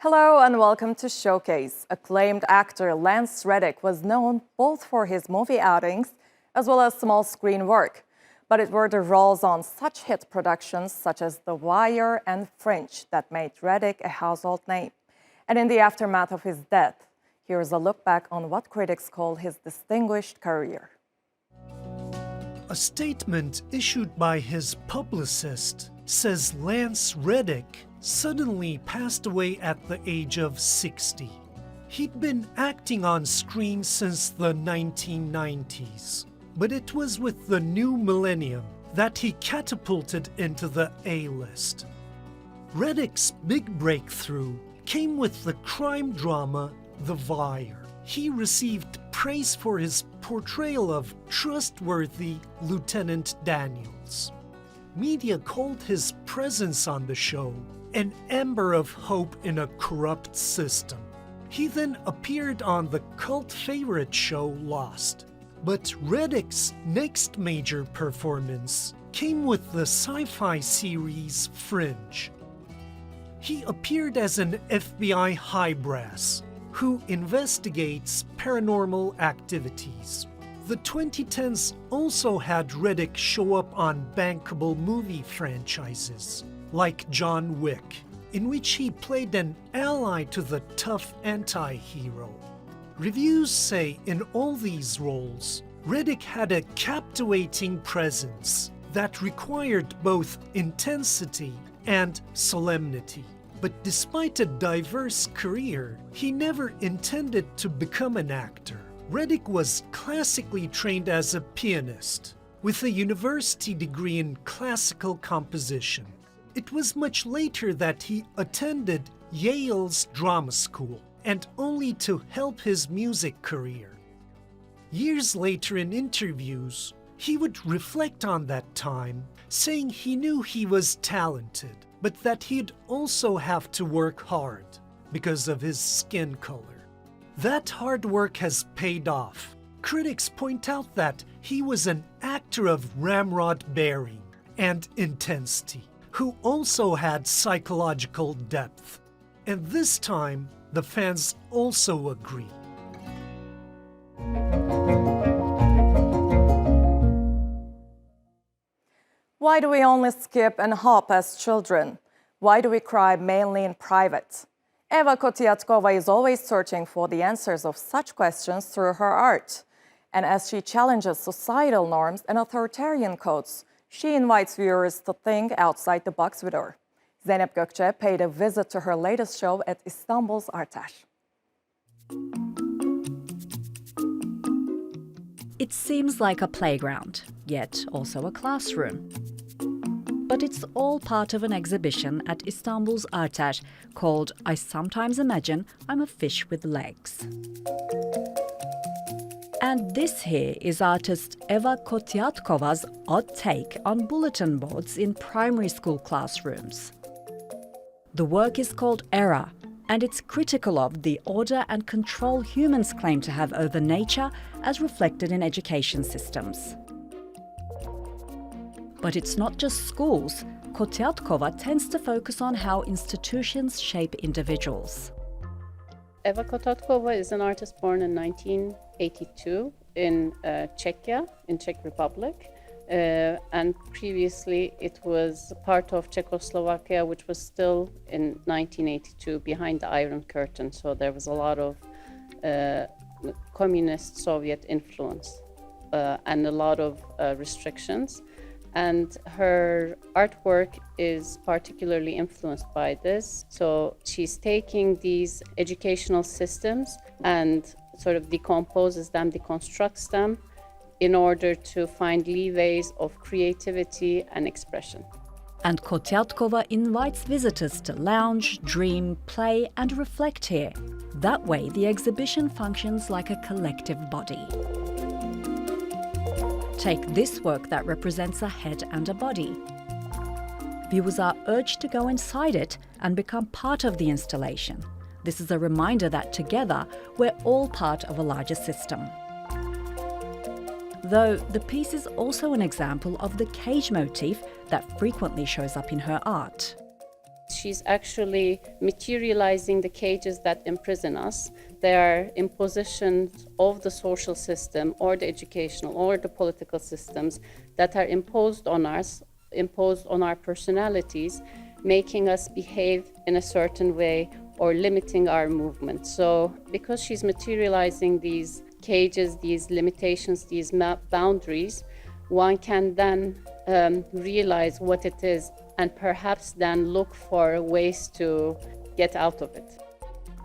Hello and welcome to Showcase. Acclaimed actor Lance Reddick was known both for his movie outings as well as small screen work. But it were the roles on such hit productions such as The Wire and Fringe that made Reddick a household name. And in the aftermath of his death, here's a look back on what critics call his distinguished career. A statement issued by his publicist says Lance Reddick suddenly passed away at the age of 60. He'd been acting on screen since the 1990s, but it was with the new millennium that he catapulted into the A-list. Reddick's big breakthrough came with the crime drama The Wire. He received praise for his portrayal of trustworthy Lieutenant Daniels. Media called his presence on the show an ember of hope in a corrupt system. He then appeared on the cult favorite show Lost. But Reddick's next major performance came with the sci-fi series Fringe. He appeared as an FBI high brass who investigates paranormal activities. The 2010s also had Reddick show up on bankable movie franchises like John Wick, in which he played an ally to the tough anti-hero. Reviews say in all these roles, Reddick had a captivating presence that required both intensity and solemnity. But despite a diverse career, he never intended to become an actor. Reddick was classically trained as a pianist, with a university degree in classical composition. It was much later that he attended Yale's drama school, and only to help his music career. Years later in interviews, he would reflect on that time, saying he knew he was talented, but that he'd also have to work hard because of his skin color. That hard work has paid off. Critics point out that he was an actor of ramrod bearing and intensity, who also had psychological depth. And this time, the fans also agree. Why do we only skip and hop as children? Why do we cry mainly in private? Eva Kotatkova is always searching for the answers of such questions through her art. And as she challenges societal norms and authoritarian codes, she invites viewers to think outside the box with her. Zeynep Gökçe paid a visit to her latest show at Istanbul's Artaş. It seems like a playground, yet also a classroom. But it's all part of an exhibition at Istanbul's Artaş called I Sometimes Imagine I'm a Fish with Legs. And this here is artist Eva Kotatkova's odd take on bulletin boards in primary school classrooms. The work is called Era, and it's critical of the order and control humans claim to have over nature as reflected in education systems. But it's not just schools. Kotatkova tends to focus on how institutions shape individuals. Eva Kotatkova is an artist born in 1982 in Czechia, in Czech Republic. And previously it was part of Czechoslovakia, which was still in 1982 behind the Iron Curtain. So there was a lot of communist Soviet influence and a lot of restrictions. And her artwork is particularly influenced by this. So she's taking these educational systems and sort of decomposes them, deconstructs them in order to find leeways of creativity and expression. And Kotatkova invites visitors to lounge, dream, play and reflect here. That way the exhibition functions like a collective body. Take this work that represents a head and a body. Viewers are urged to go inside it and become part of the installation. This is a reminder that together we're all part of a larger system. Though the piece is also an example of the cage motif that frequently shows up in her art. She's actually materializing the cages that imprison us. They are impositions of the social system or the educational or the political systems that are imposed on us, imposed on our personalities, making us behave in a certain way or limiting our movement. So because she's materializing these cages, these limitations, these boundaries, one can then realize what it is and perhaps then look for ways to get out of it.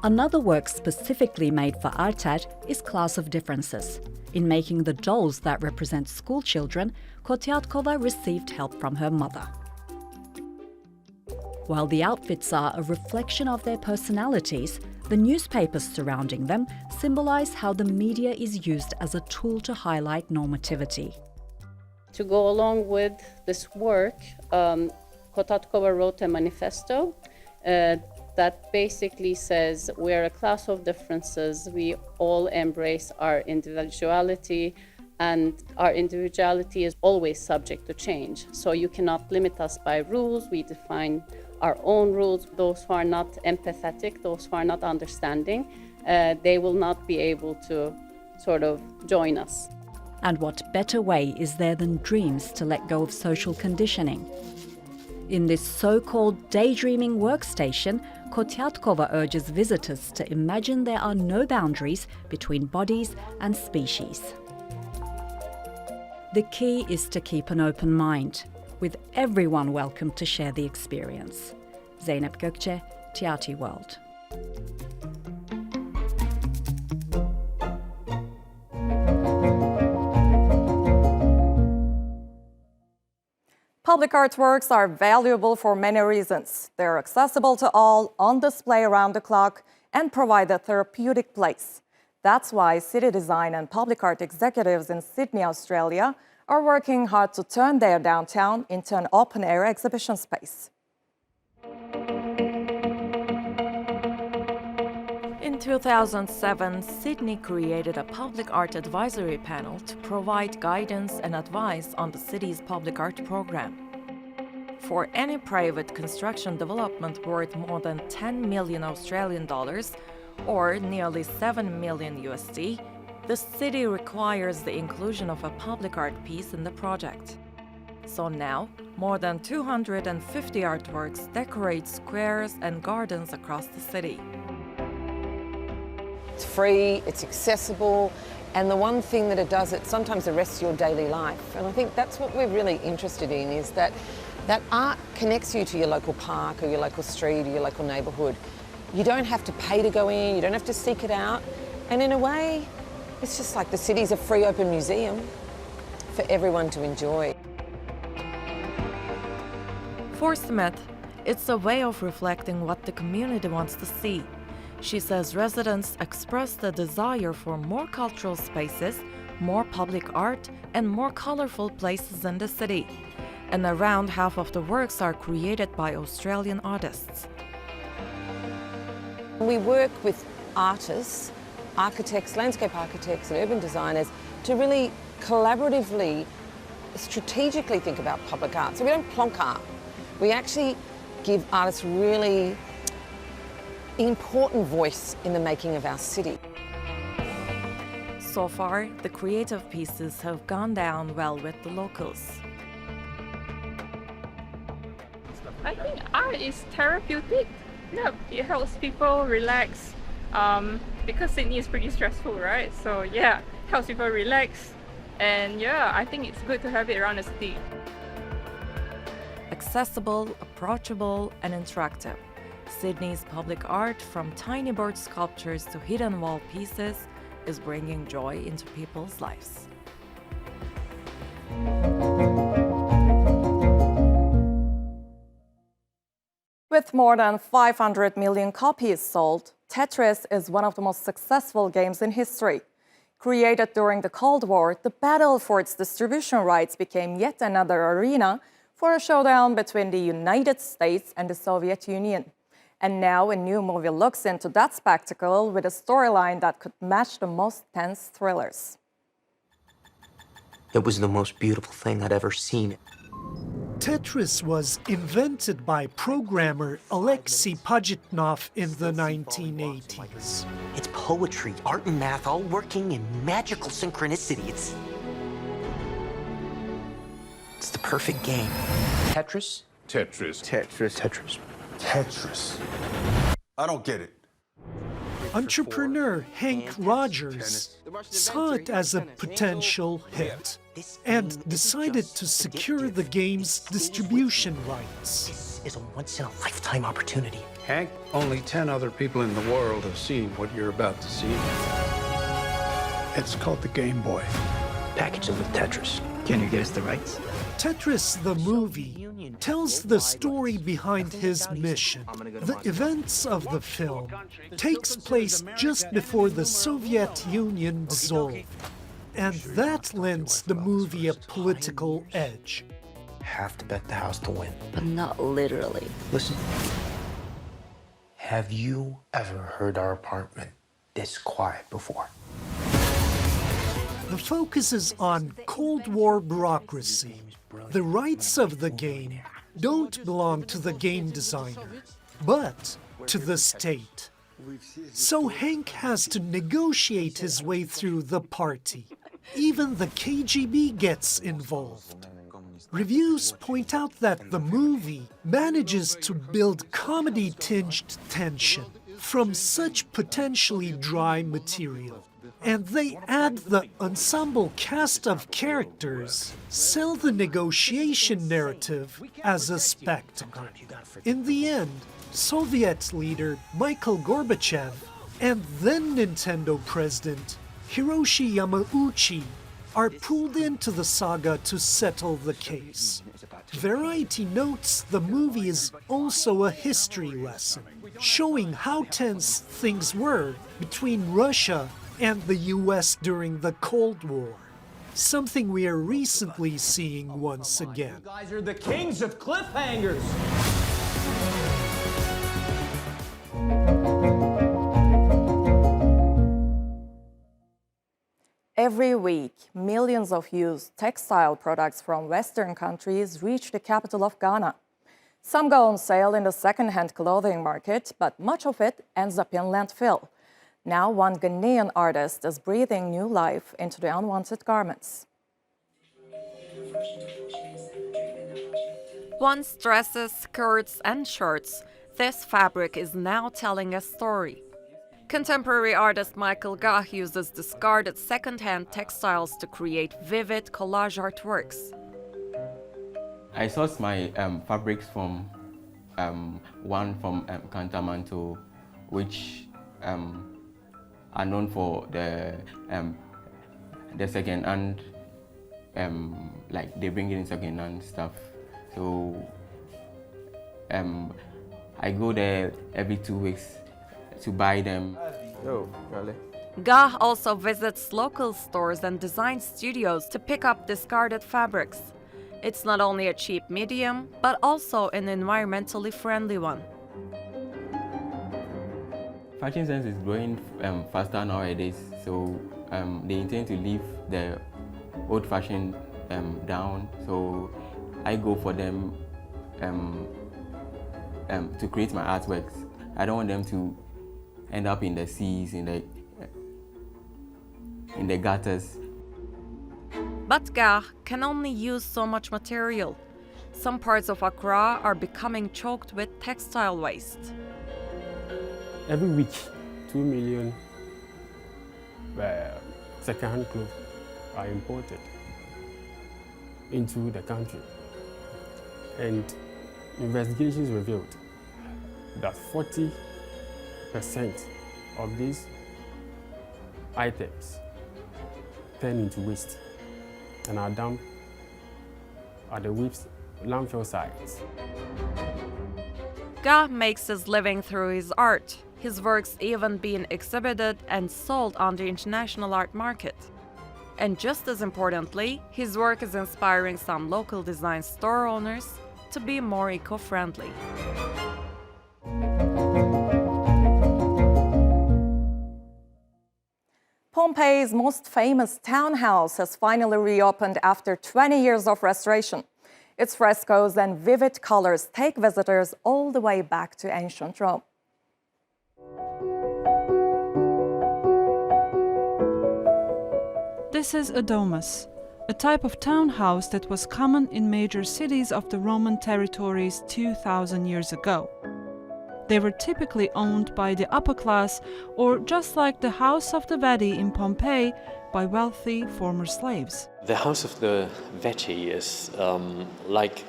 Another work specifically made for ARTED is Class of Differences. In making the dolls that represent school children, Kotatkova received help from her mother. While the outfits are a reflection of their personalities, the newspapers surrounding them symbolize how the media is used as a tool to highlight normativity. To go along with this work, Kotatkova wrote a manifesto that basically says we're a class of differences, we all embrace our individuality, and our individuality is always subject to change. So you cannot limit us by rules, we define our own rules. Those who are not empathetic, those who are not understanding, they will not be able to sort of join us. And what better way is there than dreams to let go of social conditioning? In this so-called daydreaming workstation, Kotatkova urges visitors to imagine there are no boundaries between bodies and species. The key is to keep an open mind, with everyone welcome to share the experience. Zeynep Gökçe, TRT World. Public artworks are valuable for many reasons. They're accessible to all, on display around the clock, and provide a therapeutic place. That's why city design and public art executives in Sydney, Australia, are working hard to turn their downtown into an open-air exhibition space. In 2007, Sydney created a public art advisory panel to provide guidance and advice on the city's public art program. For any private construction development worth more than 10 million Australian dollars, or nearly 7 million USD, the city requires the inclusion of a public art piece in the project. So now, more than 250 artworks decorate squares and gardens across the city. It's free, it's accessible, and the one thing that it does, it sometimes arrests your daily life. And I think that's what we're really interested in, is that art connects you to your local park or your local street or your local neighbourhood. You don't have to pay to go in, you don't have to seek it out. And in a way, it's just like the city's a free open museum for everyone to enjoy. For Smith, it's a way of reflecting what the community wants to see. She says residents express the desire for more cultural spaces, more public art, and more colorful places in the city. And around half of the works are created by Australian artists. We work with artists, architects, landscape architects and urban designers to really collaboratively, strategically think about public art. So we don't plonk art. We actually give artists really important voice in the making of our city. So far, the creative pieces have gone down well with the locals. I think art is therapeutic. Yeah, it helps people relax because Sydney is pretty stressful, right? So yeah, helps people relax, and yeah, I think it's good to have it around the city. Accessible, approachable, and interactive. Sydney's public art, from tiny bird sculptures to hidden wall pieces, is bringing joy into people's lives. With more than 500 million copies sold, Tetris is one of the most successful games in history. Created during the Cold War, the battle for its distribution rights became yet another arena for a showdown between the United States and the Soviet Union. And now a new movie looks into that spectacle with a storyline that could match the most tense thrillers. It was the most beautiful thing I'd ever seen. Tetris was invented by programmer Alexei Pajitnov in the 1980s. It's poetry, art, and math all working in magical synchronicity. It's the perfect game. Tetris? Tetris. Tetris. Tetris. Tetris. I don't get it. Entrepreneur Hank Rogers saw it as a potential hit and decided to secure the game's distribution rights. This is a once-in-a-lifetime opportunity. Hank, only 10 other people in the world have seen what you're about to see. It's called the Game Boy. Package it with Tetris. Can you get us the rights? Tetris the movie tells the story behind his mission. The events of the film takes place just before the Soviet Union dissolved, and that lends the movie a political edge. Have to bet the house to win. But not literally. Listen. Have you ever heard our apartment this quiet before? The focus is on Cold War bureaucracy. The rights of the game don't belong to the game designer, but to the state. So Hank has to negotiate his way through the party. Even the KGB gets involved. Reviews point out that the movie manages to build comedy-tinged tension from such potentially dry material. And they add the ensemble cast of characters, sell the negotiation narrative as a spectacle. In the end, Soviet leader Mikhail Gorbachev and then Nintendo president Hiroshi Yamauchi are pulled into the saga to settle the case. Variety notes the movie is also a history lesson, showing how tense things were between Russia and the US during the Cold War, something we are recently seeing once again. You guys are the kings of cliffhangers. Every week, millions of used textile products from Western countries reach the capital of Ghana. Some go on sale in the second-hand clothing market, but much of it ends up in landfill. Now, one Ghanaian artist is breathing new life into the unwanted garments. Once dresses, skirts, and shirts, this fabric is now telling a story. Contemporary artist Michael Gah uses discarded second-hand textiles to create vivid collage artworks. I sourced my fabrics from one from Kantamanto, which are known for the second-hand, like they bring in second-hand stuff. So I go there every 2 weeks to buy them. Gah also visits local stores and design studios to pick up discarded fabrics. It's not only a cheap medium, but also an environmentally friendly one. Fashion sense is growing faster nowadays, so they intend to leave the old fashion down. So I go for them to create my artworks. I don't want them to end up in the seas, in the gutters. But Gah can only use so much material. Some parts of Accra are becoming choked with textile waste. Every week, 2 million second-hand clothes are imported into the country. And investigations revealed that 40% of these items turn into waste and are dumped at the landfill sites. Gah makes his living through his art, his works even being exhibited and sold on the international art market. And just as importantly, his work is inspiring some local design store owners to be more eco-friendly. Pompeii's most famous townhouse has finally reopened after 20 years of restoration. Its frescoes and vivid colors take visitors all the way back to ancient Rome. This is a domus, a type of townhouse that was common in major cities of the Roman territories 2,000 years ago. They were typically owned by the upper class, or just like the house of the Vettii in Pompeii, by wealthy former slaves. The house of the Vettii is like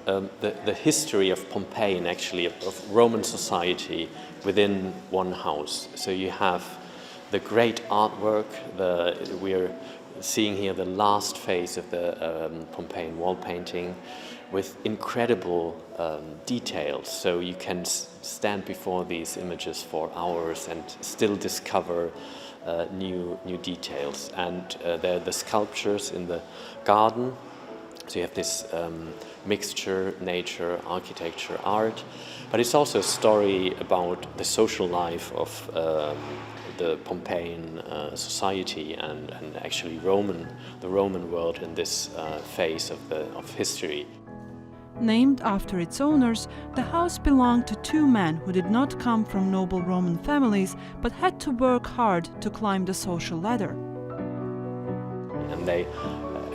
the history of Pompeii and actually of Roman society within one house. So you have the great artwork, we're seeing here the last phase of the Pompeian wall painting with incredible details. So you can stand before these images for hours and still discover new details. And there are the sculptures in the garden. So you have this mixture, nature, architecture, art. But it's also a story about the social life of the Pompeian society and actually the Roman world in this phase of history. Named after its owners, the house belonged to two men who did not come from noble Roman families but had to work hard to climb the social ladder. And they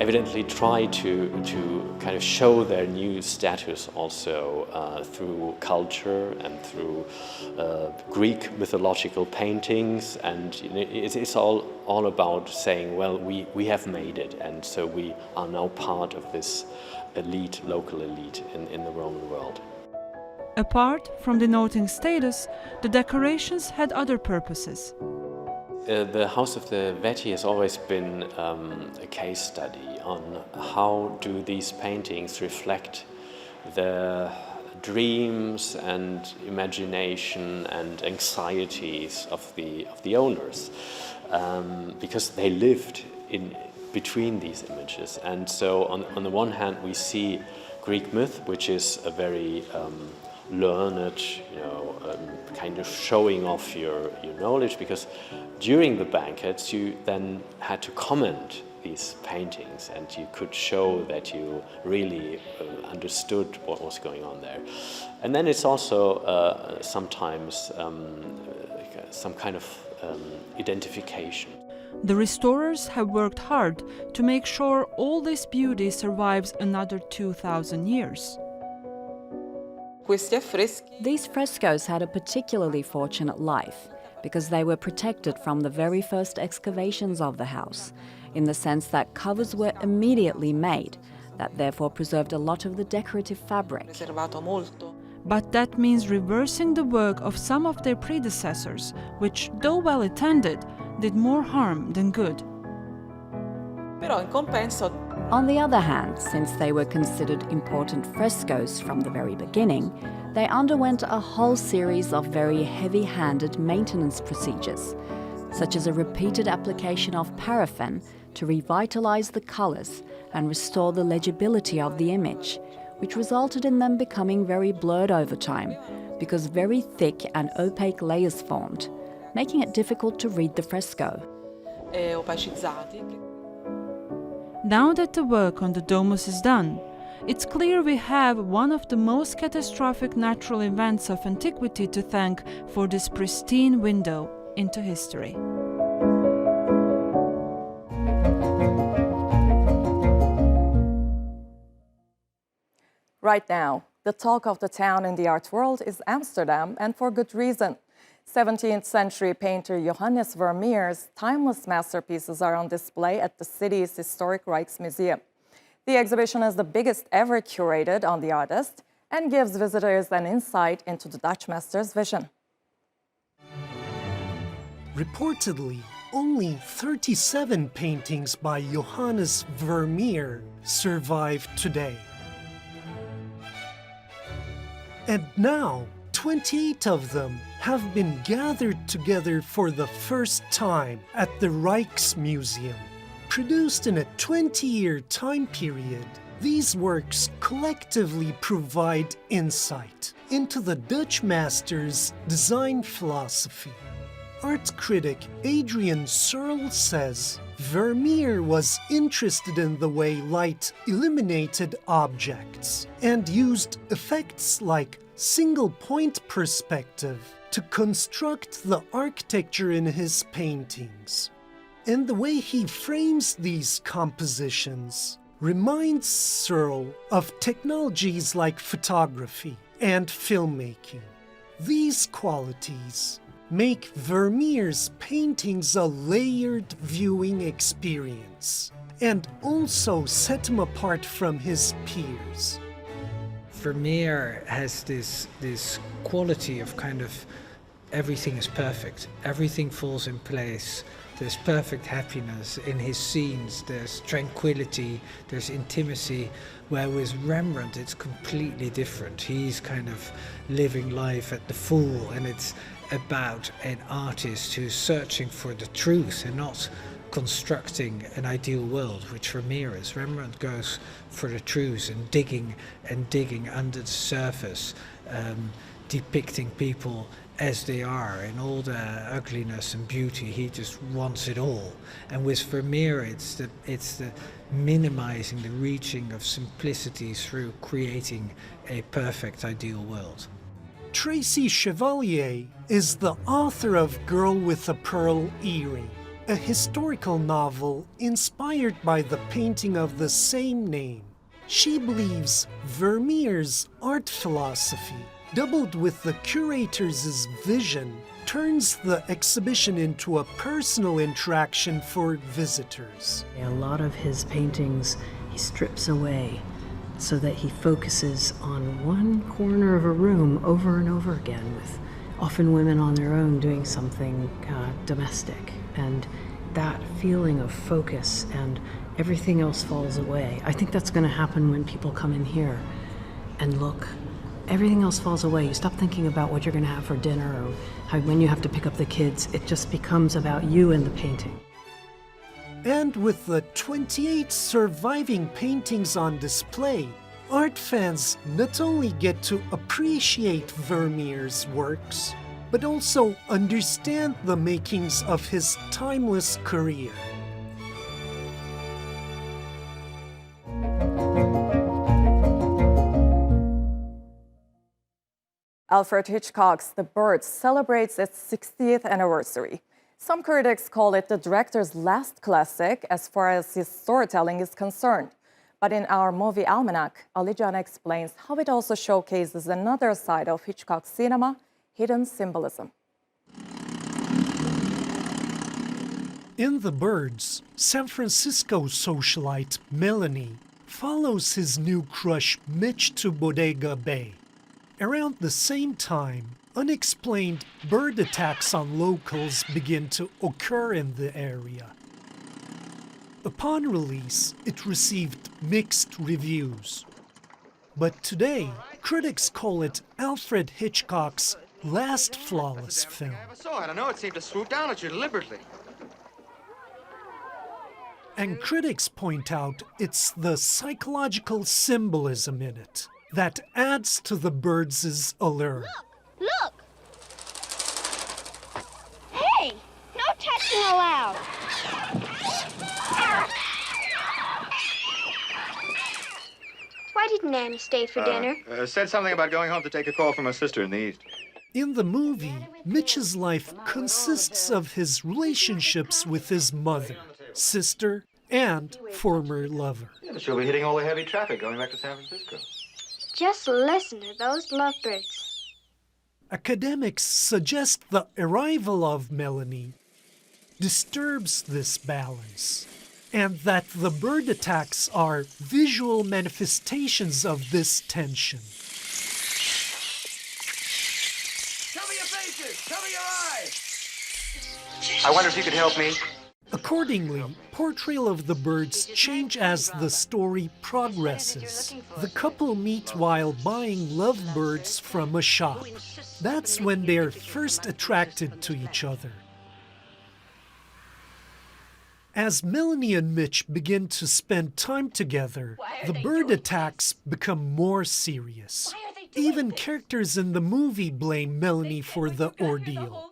evidently try to kind of show their new status also through culture and through Greek mythological paintings, and it's all about saying, well, we have made it, and so we are now part of this elite, local elite in the Roman world. Apart from denoting status, the decorations had other purposes. The House of the Vettii has always been a case study on how do these paintings reflect the dreams and imagination and anxieties of the owners, because they lived in between these images. And so on the one hand we see Greek myth, which is a very learned, kind of showing off your knowledge, because during the banquets you then had to comment these paintings and you could show that you really understood what was going on there. And then it's also sometimes some kind of identification. The restorers have worked hard to make sure all this beauty survives another 2,000 years. These frescoes had a particularly fortunate life because they were protected from the very first excavations of the house, in the sense that covers were immediately made, that therefore preserved a lot of the decorative fabric. But that means reversing the work of some of their predecessors, which, though well intended, did more harm than good. On the other hand, since they were considered important frescoes from the very beginning, they underwent a whole series of very heavy-handed maintenance procedures, such as a repeated application of paraffin to revitalize the colors and restore the legibility of the image, which resulted in them becoming very blurred over time, because very thick and opaque layers formed, making it difficult to read the fresco. Now that the work on the domus is done, it's clear we have one of the most catastrophic natural events of antiquity to thank for this pristine window into history. Right now, the talk of the town in the art world is Amsterdam, and for good reason. 17th century painter Johannes Vermeer's timeless masterpieces are on display at the city's historic Rijksmuseum. The exhibition is the biggest ever curated on the artist and gives visitors an insight into the Dutch master's vision. Reportedly, only 37 paintings by Johannes Vermeer survive today. And now, 28 of them have been gathered together for the first time at the Rijksmuseum. Produced in a 20-year time period, these works collectively provide insight into the Dutch master's design philosophy. Art critic Adrian Searle says, Vermeer was interested in the way light illuminated objects and used effects like single-point perspective to construct the architecture in his paintings. And the way he frames these compositions reminds Searle of technologies like photography and filmmaking. These qualities make Vermeer's paintings a layered viewing experience and also set him apart from his peers. Vermeer has this quality of kind of everything is perfect, everything falls in place. There's perfect happiness in his scenes, there's tranquility, there's intimacy, where with Rembrandt it's completely different. He's kind of living life at the full, and it's about an artist who's searching for the truth and not constructing an ideal world, which Vermeer is. Rembrandt goes for the truth and digging under the surface, depicting people as they are in all the ugliness and beauty. He just wants it all. And with Vermeer, it's the minimizing the reaching of simplicity through creating a perfect ideal world. Tracy Chevalier is the author of Girl with a Pearl Earring, a historical novel inspired by the painting of the same name. She believes Vermeer's art philosophy, doubled with the curator's vision, turns the exhibition into a personal interaction for visitors. A lot of his paintings he strips away so that he focuses on one corner of a room over and over again, with often women on their own doing something domestic. And that feeling of focus and everything else falls away. I think that's going to happen when people come in here and look. Everything else falls away. You stop thinking about what you're going to have for dinner or when you have to pick up the kids. It just becomes about you and the painting. And with the 28 surviving paintings on display, art fans not only get to appreciate Vermeer's works, but also understand the makings of his timeless career. Alfred Hitchcock's The Birds celebrates its 60th anniversary. Some critics call it the director's last classic as far as his storytelling is concerned. But in our movie almanac, Alican explains how it also showcases another side of Hitchcock's cinema, hidden symbolism. In The Birds, San Francisco socialite Melanie follows his new crush Mitch to Bodega Bay. Around the same time, unexplained bird attacks on locals begin to occur in the area. Upon release, it received mixed reviews. But today, critics call it Alfred Hitchcock's last flawless film. I don't know, it seemed to swoop down at you deliberately. And critics point out it's the psychological symbolism in it that adds to the birds' allure. Look! Hey! No touching allowed! Why didn't Annie stay for dinner? Said something about going home to take a call from her sister in the East. In the movie, Mitch's life consists of his relationships with his mother, sister, and former lover. Yeah, she'll be hitting all the heavy traffic going back to San Francisco. Just listen to those lovebirds. Academics suggest the arrival of Melanie disturbs this balance, and that the bird attacks are visual manifestations of this tension. Cover your faces! Cover your eyes! I wonder if you could help me. Accordingly, portrayal of the birds change as the story progresses. The couple meet while buying lovebirds from a shop. That's when they're first attracted to each other. As Melanie and Mitch begin to spend time together, the bird attacks become more serious. Even characters in the movie blame Melanie for the ordeal.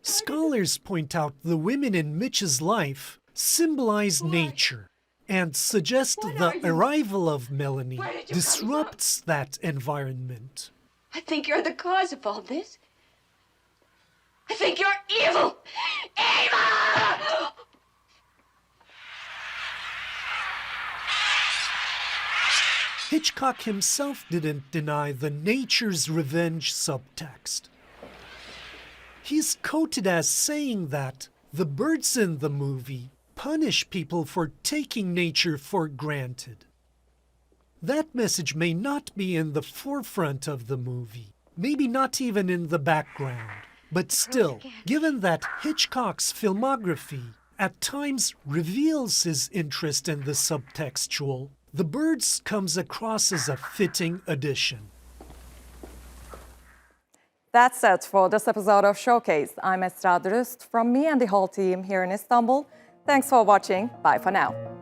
Scholars point out the women in Mitch's life symbolize nature and suggest the arrival of Melanie disrupts that environment. I think you're the cause of all this. I think you're evil! Evil! Hitchcock himself didn't deny the nature's revenge subtext. He's quoted as saying that the birds in the movie punish people for taking nature for granted. That message may not be in the forefront of the movie, maybe not even in the background, but still, given that Hitchcock's filmography at times reveals his interest in the subtextual, The Birds comes across as a fitting addition. That's it for this episode of Showcase. I'm Esra Dürüst from me and the whole team here in Istanbul. Thanks for watching. Bye for now.